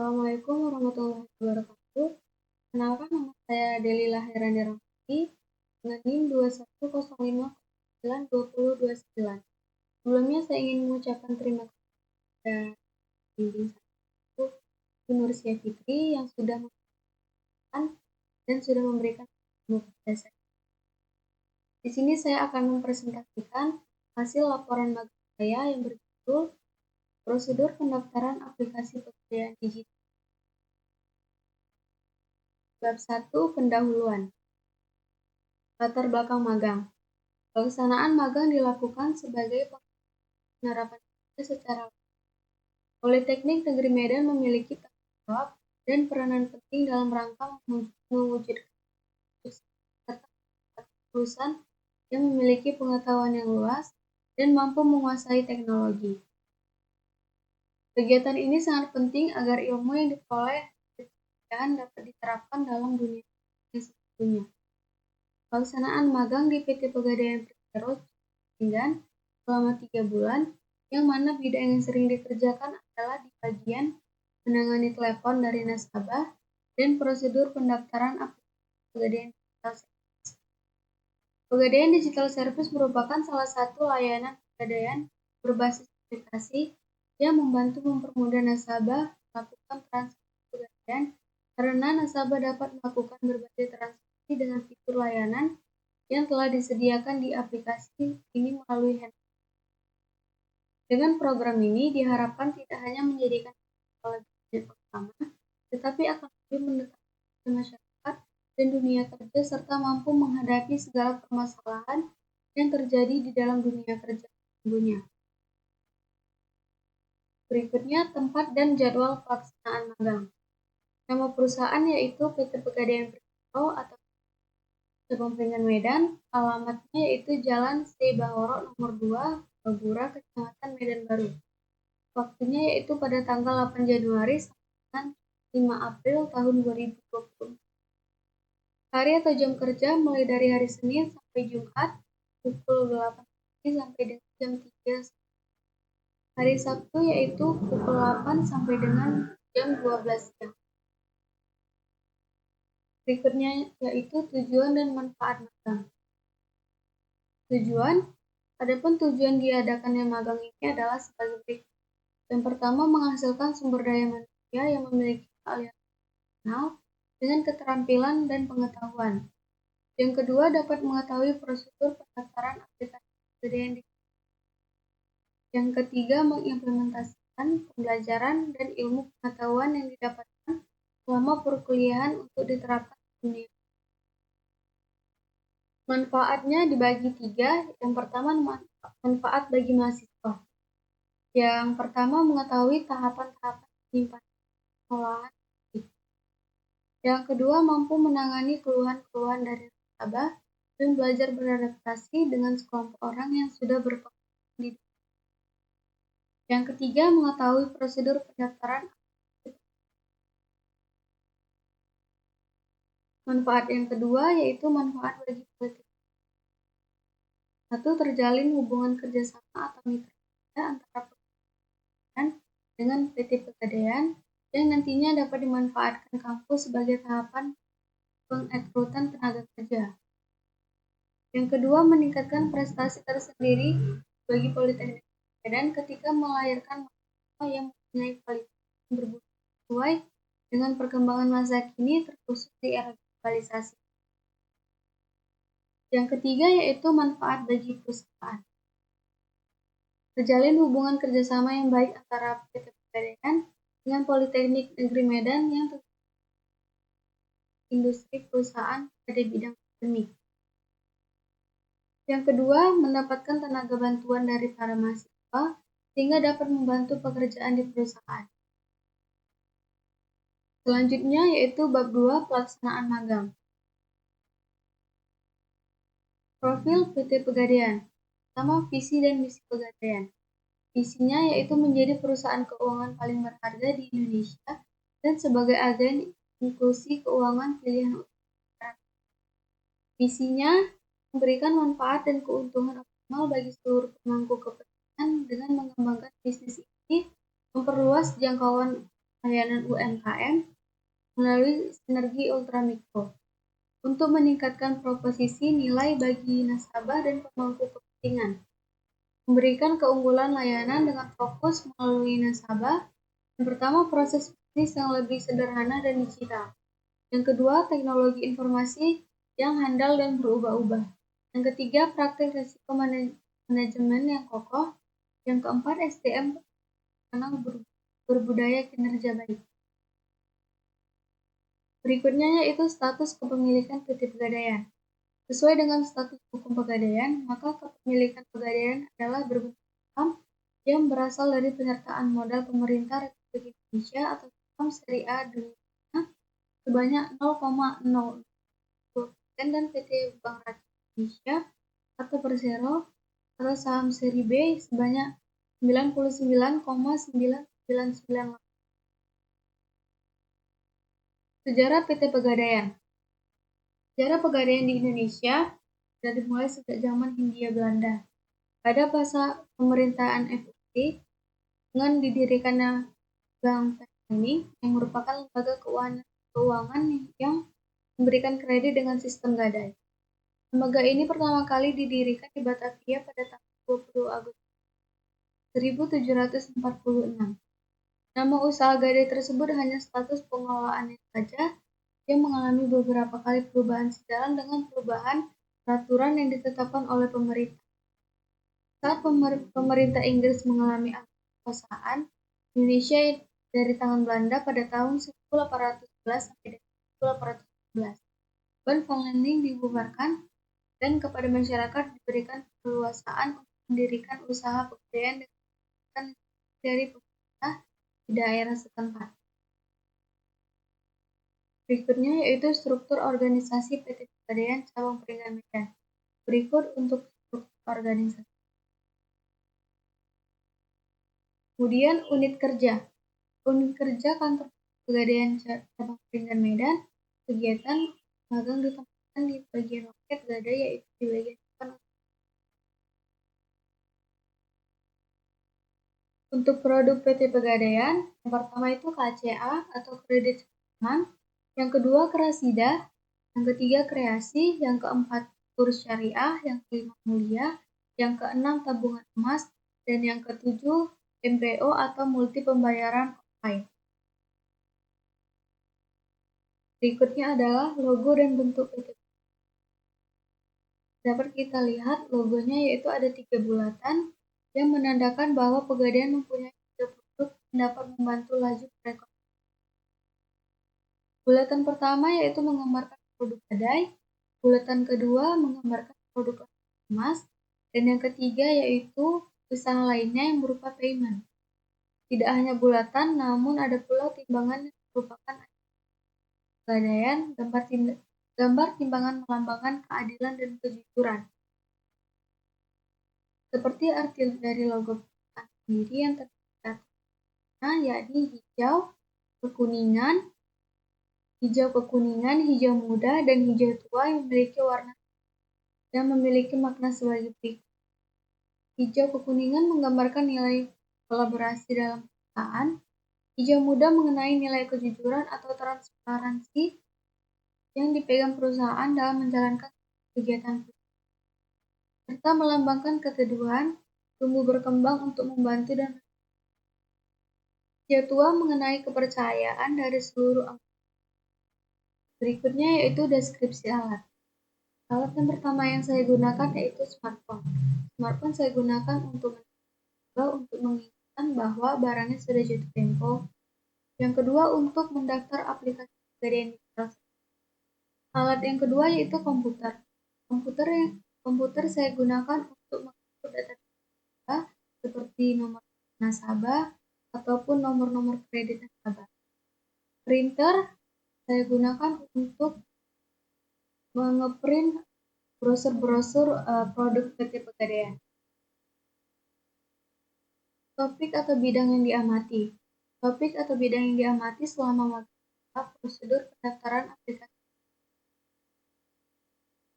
Assalamualaikum warahmatullahi wabarakatuh. Kenalkan nama saya Delila Herani Rahmati dengan NIM 2105092029. Sebelumnya saya ingin mengucapkan terima kasih kepada pembimbing saya, Bu Nursia Fitri, yang sudah mengucapkan dan sudah memberikan ilmu kepada saya. Di sini saya akan mempresentasikan hasil laporan magang saya yang berjudul Prosedur Pendaftaran Aplikasi Pekerjaan Digital. Bab 1. Pendahuluan. Latar belakang magang. Pelaksanaan magang dilakukan sebagai penerapan kerja secara Politeknik Negeri Medan memiliki tanggung jawab dan peranan penting dalam rangka mewujudkan serta lulusan yang memiliki pengetahuan yang luas dan mampu menguasai teknologi. Kegiatan ini sangat penting agar ilmu yang diperoleh dapat diterapkan dalam dunia yang sesungguhnya. Pelaksanaan magang di PT Pegadaian Persero Pinggan selama 3 bulan, yang mana bidang yang sering dikerjakan adalah di bagian menangani telepon dari nasabah dan prosedur pendaftaran aplikasi Pegadaian Digital Service. Pegadaian Digital Service merupakan salah satu layanan pegadaian berbasis aplikasi yang membantu mempermudah nasabah melakukan transaksi pegadaian karena nasabah dapat melakukan berbagai transaksi dengan fitur layanan yang telah disediakan di aplikasi ini melalui handphone. Dengan program ini diharapkan tidak hanya menjadikan lebih utama, tetapi akan lebih mendekatkan masyarakat dan dunia kerja serta mampu menghadapi segala permasalahan yang terjadi di dalam dunia kerja sesungguhnya. Berikutnya, tempat dan jadwal pelaksanaan magang. Nama perusahaan yaitu PT Pegadaian Persero atau Cabang Pinggan Medan. Alamatnya yaitu Jalan Seibahoro nomor 2, Bagura, Kecamatan Medan Baru. Waktunya yaitu pada tanggal 8 Januari sampai dengan 5 April tahun 2020. Hari atau jam kerja mulai dari hari Senin sampai Jumat pukul 8 pagi sampai dengan jam 3. Hari Sabtu yaitu pukul 8 sampai dengan jam 12 siang. Berikutnya yaitu tujuan dan manfaat magang. Adapun tujuan diadakannya magang ini adalah sebagai berikut. Yang pertama, menghasilkan sumber daya manusia yang memiliki keahlian profesional dengan keterampilan dan pengetahuan. Yang kedua, dapat mengetahui prosedur pendaftaran aplikasi pegadaian digital. Yang ketiga, mengimplementasikan pembelajaran dan ilmu pengetahuan yang didapatkan selama perkuliahan untuk diterapkan di dunia. Manfaatnya dibagi 3. Yang pertama, manfaat bagi mahasiswa. Yang pertama, mengetahui tahapan-tahapan penyimpanan pengolahan. Yang kedua, mampu menangani keluhan-keluhan dari nasabah dan belajar beradaptasi dengan sekelompok orang yang sudah berpengalaman di dunia. Yang ketiga, mengetahui prosedur pendaftaran. Manfaat yang kedua yaitu manfaat bagi politik. 1. Terjalin hubungan kerjasama atau mitra kerja antara pegadaian dengan PT Pegadaian yang nantinya dapat dimanfaatkan kampus sebagai tahapan pengrekrutan tenaga kerja. Yang kedua, meningkatkan prestasi tersendiri bagi Politeknik Medan ketika melahirkan mahasiswa yang mempunyai kualitas yang bermutu sesuai dengan perkembangan masa kini terkhusus di era globalisasi. Yang ketiga yaitu manfaat bagi perusahaan. Terjalin hubungan kerjasama yang baik antara PT Pegadaian dengan Politeknik Negeri Medan yang industri perusahaan pada bidang akademik. Yang kedua, mendapatkan tenaga bantuan dari para mahasiswa sehingga dapat membantu pekerjaan di perusahaan. Selanjutnya yaitu bab 2, pelaksanaan magang. Profil PT Pegadaian. Pertama, visi dan misi Pegadaian. Visinya yaitu menjadi perusahaan keuangan paling berharga di Indonesia dan sebagai agen inklusi keuangan pilihan utama. Misinya memberikan manfaat dan keuntungan optimal bagi seluruh pemangku kepentingan dengan mengembangkan bisnis ini, memperluas jangkauan layanan UMKM melalui sinergi ultramikro untuk meningkatkan proposisi nilai bagi nasabah dan pemangku kepentingan, memberikan keunggulan layanan dengan fokus melalui nasabah. Yang pertama, proses bisnis yang lebih sederhana dan digital. Yang kedua, teknologi informasi yang handal dan berubah-ubah. Yang ketiga, praktik risiko manajemen yang kokoh. Yang keempat, SDM profesional berbudaya kinerja baik. Berikutnya yaitu status kepemilikan PT Pegadaian. Sesuai dengan status hukum Pegadaian, maka kepemilikan Pegadaian adalah berbentuk saham yang berasal dari penyertaan modal pemerintah Republik Indonesia atau saham seri A dunia sebanyak 0,02% dan PT Bank Rakyat Indonesia atau Persero atau saham seri B sebanyak 99,999. Sejarah PT Pegadaian. Sejarah Pegadaian di Indonesia sudah dimulai sejak zaman Hindia Belanda. Pada masa pemerintahan FUT, dengan didirikannya Bank ini yang merupakan lembaga keuangan yang memberikan kredit dengan sistem gadai. Lembaga ini pertama kali didirikan di Batavia pada tanggal 20 Agustus 1746. Nama usaha gadai tersebut hanya status pengelolaannya saja yang mengalami beberapa kali perubahan sejalan dengan perubahan peraturan yang ditetapkan oleh pemerintah. Saat pemerintah Inggris mengalami kekuasaan Indonesia dari tangan Belanda pada tahun 1811 sampai 1812, Bank Valending dibubarkan dan kepada masyarakat diberikan keleluasaan untuk mendirikan usaha pegadaian dengan dari pemerintah di daerah setempat. Berikutnya yaitu struktur organisasi PT Pegadaian Cabang Peringgan Medan. Berikut untuk struktur organisasi. Kemudian unit kerja. Unit kerja kantor Pegadaian Cabang Peringgan Medan. Kegiatan magang ditempatkan di bagian loket gadai yaitu di bagian depan. Untuk produk PT Pegadaian, yang pertama itu KCA atau kredit keuangan. Yang kedua Krasida, yang ketiga Kreasi, yang keempat Kurs Syariah, yang kelima Mulia, yang keenam Tabungan Emas, dan yang ketujuh MPO atau Multi Pembayaran Online. Berikutnya adalah logo dan bentuk PT. Dapat kita lihat logonya yaitu ada 3 bulatan yang menandakan bahwa Pegadaian mempunyai 3 produk yang dapat membantu laju perekonomian. Bulatan pertama yaitu menggambarkan produk gadai, bulatan kedua menggambarkan produk emas, dan yang ketiga yaitu usaha lainnya yang berupa payment. Tidak hanya bulatan, namun ada pula timbangan yang merupakan pegadaian, gambar timbangan melambangkan keadilan dan kejujuran. Seperti arti dari logo perusahaan sendiri yang terlihat, yakni hijau kekuningan, hijau muda, dan hijau tua yang memiliki warna dan memiliki makna sebagai berikut. Hijau kekuningan menggambarkan nilai kolaborasi dalam perusahaan. Hijau muda mengenai nilai kejujuran atau transparansi yang dipegang perusahaan dalam menjalankan kegiatan perusahaan. Serta melambangkan keteduhan, tumbuh berkembang untuk membantu dan hijau tua mengenai kepercayaan dari seluruh anggota. Berikutnya yaitu deskripsi alat. Alat yang pertama yang saya gunakan yaitu smartphone. Smartphone saya gunakan untuk mengingatkan bahwa barangnya sudah jatuh tempo. Yang kedua untuk mendaftar aplikasi Pegadaian Digital. Alat yang kedua yaitu komputer. Komputer saya gunakan untuk menginput data seperti nomor nasabah ataupun nomor-nomor kredit nasabah. Printer saya gunakan untuk mengeprint brosur-brosur produk PT Pegadaian. Topik atau bidang yang diamati. Topik atau bidang yang diamati selama masa prosedur pendaftaran aplikasi.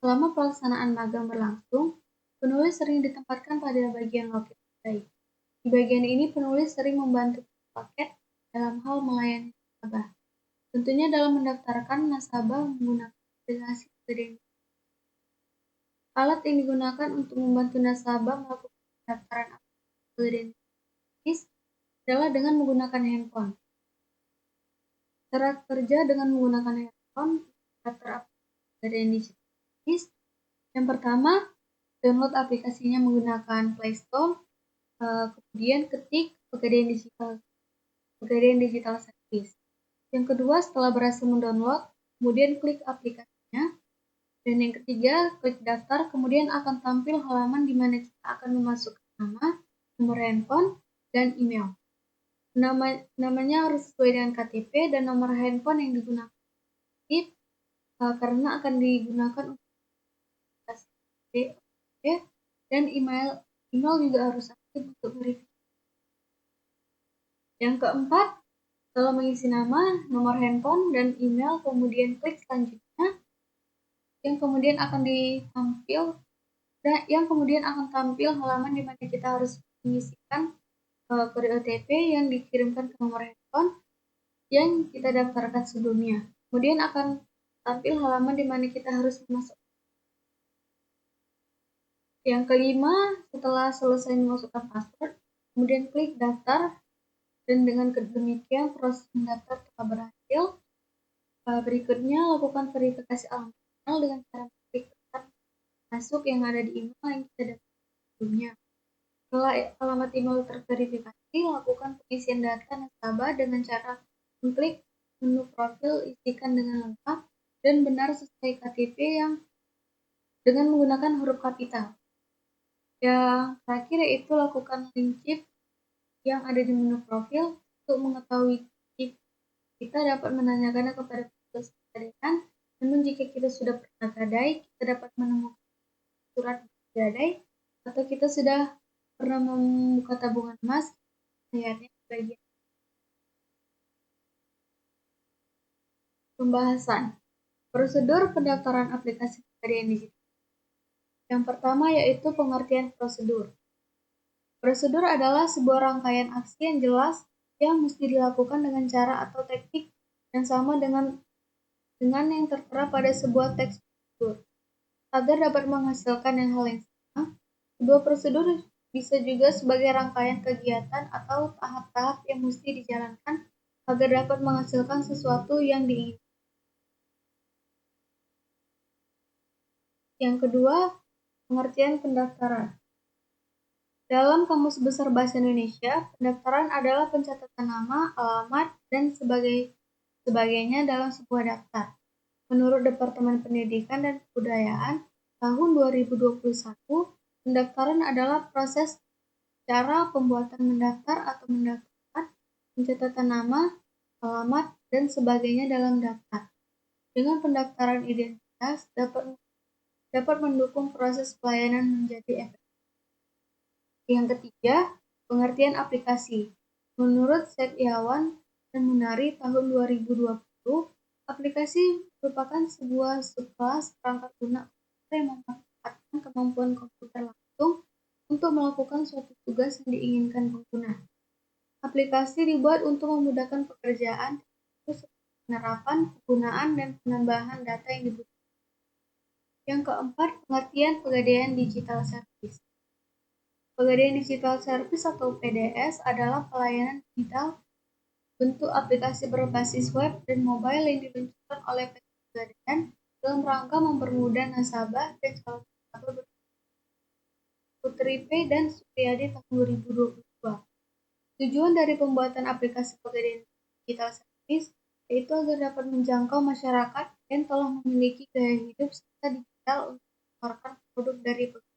Selama pelaksanaan magang berlangsung, penulis sering ditempatkan pada bagian loket gadai. Di bagian ini penulis sering membantu paket dalam hal melayani nasabah. Tentunya dalam mendaftarkan nasabah menggunakan aplikasi Pegadaian. Alat yang digunakan untuk membantu nasabah melakukan pendaftaran aplikasi Pegadaian adalah dengan menggunakan handphone. Cara kerja dengan menggunakan handphone daftar aplikasi Pegadaian Digital. Yang pertama, download aplikasinya menggunakan Play Store, kemudian ketik Pegadaian Digital Service. Yang kedua, setelah berhasil mendownload, kemudian klik aplikasinya. Dan yang ketiga, klik daftar, kemudian akan tampil halaman di mana kita akan memasukkan nama, nomor handphone, dan email. Namanya harus sesuai dengan KTP dan nomor handphone yang digunakan karena akan digunakan untuk dan email juga harus aktif untuk verifikasi. Yang keempat, setelah mengisi nama, nomor handphone, dan email, kemudian klik selanjutnya, yang kemudian akan tampil halaman di mana kita harus mengisikan kode OTP yang dikirimkan ke nomor handphone yang kita daftarkan sebelumnya. Kemudian akan tampil halaman di mana kita harus memasukkan. Yang kelima, setelah selesai memasukkan password, kemudian klik daftar, dan dengan demikian proses mendaftar telah berhasil. Berikutnya, lakukan verifikasi alamat email dengan cara klik masuk yang ada di email yang kita daftar sebelumnya. Setelah alamat email terverifikasi, lakukan pengisian data nasabah dengan cara mengklik menu profil, isikan dengan lengkap dan benar sesuai KTP yang dengan menggunakan huruf kapital. Yang terakhir yaitu lakukan link chip yang ada di menu profil. Untuk mengetahui chip, kita dapat menanyakannya kepada petugas Pegadaian. Namun jika kita sudah pernah gadai, kita dapat menemukan surat gadai, atau kita sudah pernah membuka tabungan emas, lihatnya di bagian pembahasan. Prosedur pendaftaran aplikasi Pegadaian Digital. Yang pertama yaitu pengertian prosedur. Prosedur adalah sebuah rangkaian aksi yang jelas yang mesti dilakukan dengan cara atau teknik yang sama dengan yang tertera pada sebuah teks prosedur. Agar dapat menghasilkan hal yang sama, sebuah prosedur bisa juga sebagai rangkaian kegiatan atau tahap-tahap yang mesti dijalankan agar dapat menghasilkan sesuatu yang diinginkan. Yang kedua, pengertian pendaftaran. Dalam Kamus Besar Bahasa Indonesia, pendaftaran adalah pencatatan nama, alamat, dan sebagainya dalam sebuah daftar. Menurut Departemen Pendidikan dan Kebudayaan, tahun 2021, pendaftaran adalah proses cara pembuatan mendaftar atau mendaftarkan, pencatatan nama, alamat, dan sebagainya dalam daftar. Dengan pendaftaran identitas dapat mendukung proses pelayanan menjadi efektif. Yang ketiga, pengertian aplikasi. Menurut Setiawan dan Munari tahun 2020, aplikasi merupakan sebuah subkelas perangkat lunak yang memanfaatkan kemampuan komputer langsung untuk melakukan suatu tugas yang diinginkan pengguna. Aplikasi dibuat untuk memudahkan pekerjaan, penerapan, penggunaan, dan penambahan data yang dibutuhkan. Yang keempat, pengertian Pegadaian Digital Service. Pegadaian Digital Service atau PDS adalah pelayanan digital bentuk aplikasi berbasis web dan mobile yang diluncurkan oleh PT Pegadaian dalam rangka mempermudah nasabah dan calon nasabah Putri P dan Supriyadi tahun 2022. Tujuan dari pembuatan aplikasi Pegadaian Digital Service yaitu agar dapat menjangkau masyarakat yang telah memiliki gaya hidup serta digital untuk menawarkan produk dari Pegadaian.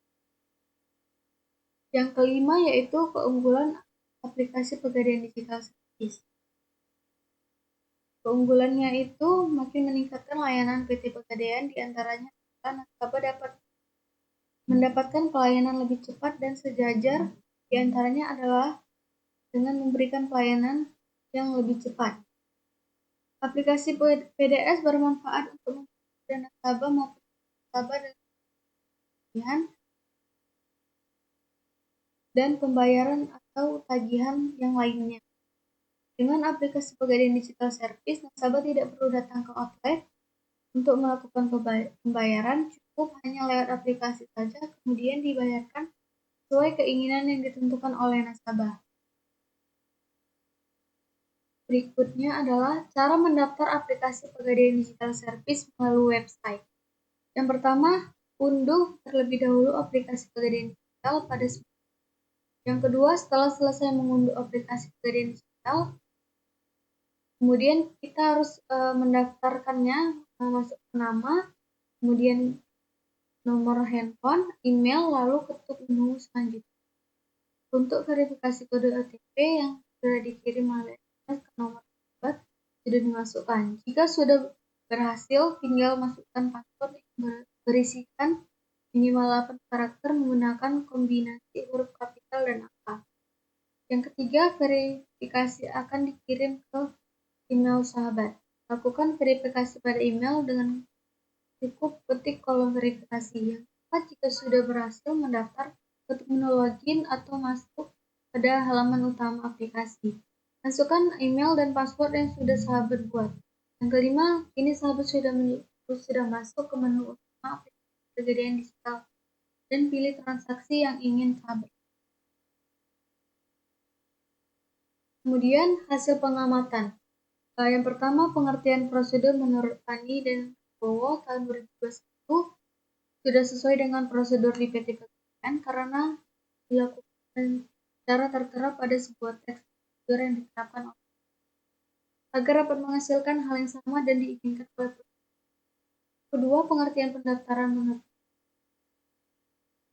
Yang kelima yaitu keunggulan aplikasi Pegadaian Digital Service. Keunggulannya itu makin meningkatkan layanan PT Pegadaian, diantaranya nasabah dapat mendapatkan pelayanan lebih cepat dan sejajar, diantaranya adalah dengan memberikan pelayanan yang lebih cepat. Aplikasi PDS bermanfaat untuk mempermudah nasabah maupun nasabah dengan dan pembayaran atau tagihan yang lainnya. Dengan aplikasi Pegadaian Digital Service, nasabah tidak perlu datang ke outlet untuk melakukan pembayaran, cukup hanya lewat aplikasi saja, kemudian dibayarkan sesuai keinginan yang ditentukan oleh nasabah. Berikutnya adalah cara mendaftar aplikasi Pegadaian Digital Service melalui website. Yang pertama, unduh terlebih dahulu aplikasi Pegadaian Digital pada smartphone. Yang kedua, setelah selesai mengunduh aplikasi Pegadaian Digital, kemudian kita harus mendaftarkannya, masukkan nama, kemudian nomor handphone, email, lalu ketuk menu selanjutnya. Untuk verifikasi kode OTP yang sudah dikirim melalui SMS ke nomor tersebut sudah dimasukkan. Jika sudah berhasil, tinggal masukkan password yang berisikan minimal 8 karakter menggunakan kombinasi huruf kapital dan angka. Yang ketiga, verifikasi akan dikirim ke email sahabat. Lakukan verifikasi pada email dengan cukup ketik kolom verifikasi. Yang keempat, jika sudah berhasil mendaftar, ketuk menu login atau masuk pada halaman utama aplikasi. Masukkan email dan password yang sudah sahabat buat. Yang kelima, kini sahabat sudah masuk ke menu utama aplikasi Pegadaian Digital dan pilih transaksi yang ingin sahabat. Kemudian hasil pengamatan. Yang pertama, pengertian prosedur menurut Pani dan Bowo tahun 2021 sudah sesuai dengan prosedur di PT Pegadaian karena dilakukan secara tertera pada sebuah teks prosedur yang diterapkan agar dapat menghasilkan hal yang sama dan diinginkan oleh perusahaan. Kedua, pengertian pendaftaran menurut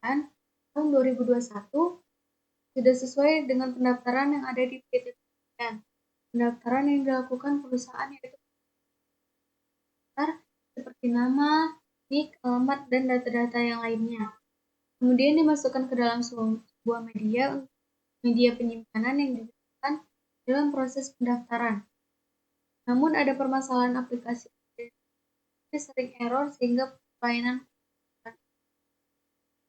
Pegadaian tahun 2021 sudah sesuai dengan pendaftaran yang ada di PT Pegadaian. Pendaftaran yang dilakukan perusahaan yaitu seperti nama, nik, alamat, dan data-data yang lainnya. Kemudian dimasukkan ke dalam sebuah media penyimpanan yang digunakan dalam proses pendaftaran. Namun ada permasalahan aplikasi sering error sehingga pelayanan.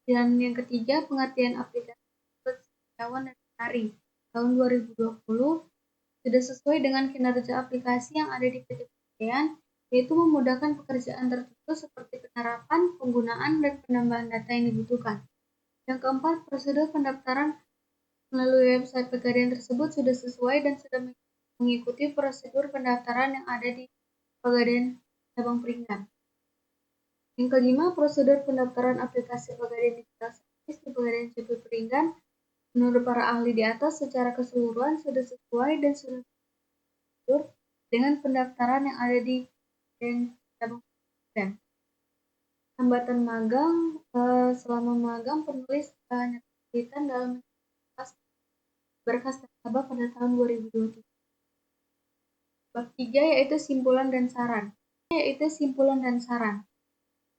Dan yang ketiga, pengertian aplikasi sejauh dan hari tahun 2020 sudah sesuai dengan kinerja aplikasi yang ada di PT Pegadaian, yaitu memudahkan pekerjaan tertentu seperti penerapan, penggunaan, dan penambahan data yang dibutuhkan. Yang keempat, prosedur pendaftaran melalui website Pegadaian tersebut sudah sesuai dan sudah mengikuti prosedur pendaftaran yang ada di Pegadaian Cabang Peringgan. Yang kelima, prosedur pendaftaran aplikasi Pegadaian Digital Service di Pegadaian Cabang Peringgan menurut para ahli di atas secara keseluruhan sudah sesuai dan sudah dengan pendaftaran yang ada di Cabang Peringgan. Hambatan magang, selama magang penulis hanya kesulitan dalam berkas nasabah pada tahun 2023. Bab 3 yaitu simpulan dan saran.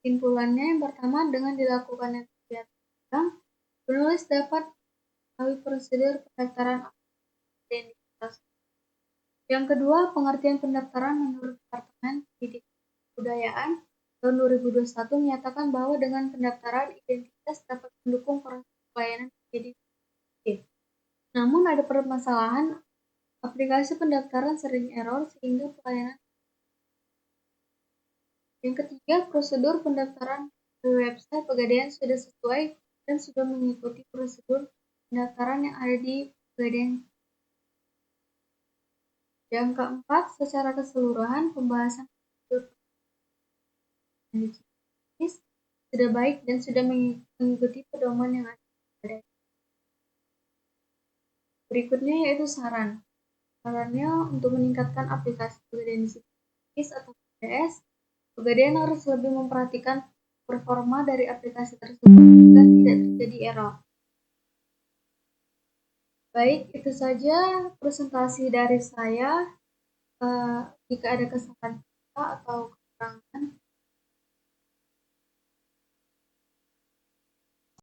Simpulannya yang pertama, dengan dilakukannya kegiatan magang, penulis dapat mengetahui prosedur pendaftaran identitas. Yang kedua, pengertian pendaftaran menurut Departemen Pendidikan dan Kebudayaan tahun 2021 menyatakan bahwa dengan pendaftaran identitas dapat mendukung proses pelayanan menjadi efektif. Namun ada permasalahan, aplikasi pendaftaran sering error sehingga pelayanan. Yang ketiga, prosedur pendaftaran di website Pegadaian sudah sesuai dan sudah mengikuti prosedur pendaftaran yang ada di Pegadaian. Yang keempat, secara keseluruhan pembahasan prosedur sudah baik dan sudah mengikuti pedoman yang ada. Berikutnya yaitu saran. Sarannya untuk meningkatkan aplikasi Pegadaian atau PDS, Pegadaian harus lebih memperhatikan performa dari aplikasi tersebut agar tidak terjadi error. Baik, itu saja presentasi dari saya. Jika ada kesalahan atau kekurangan,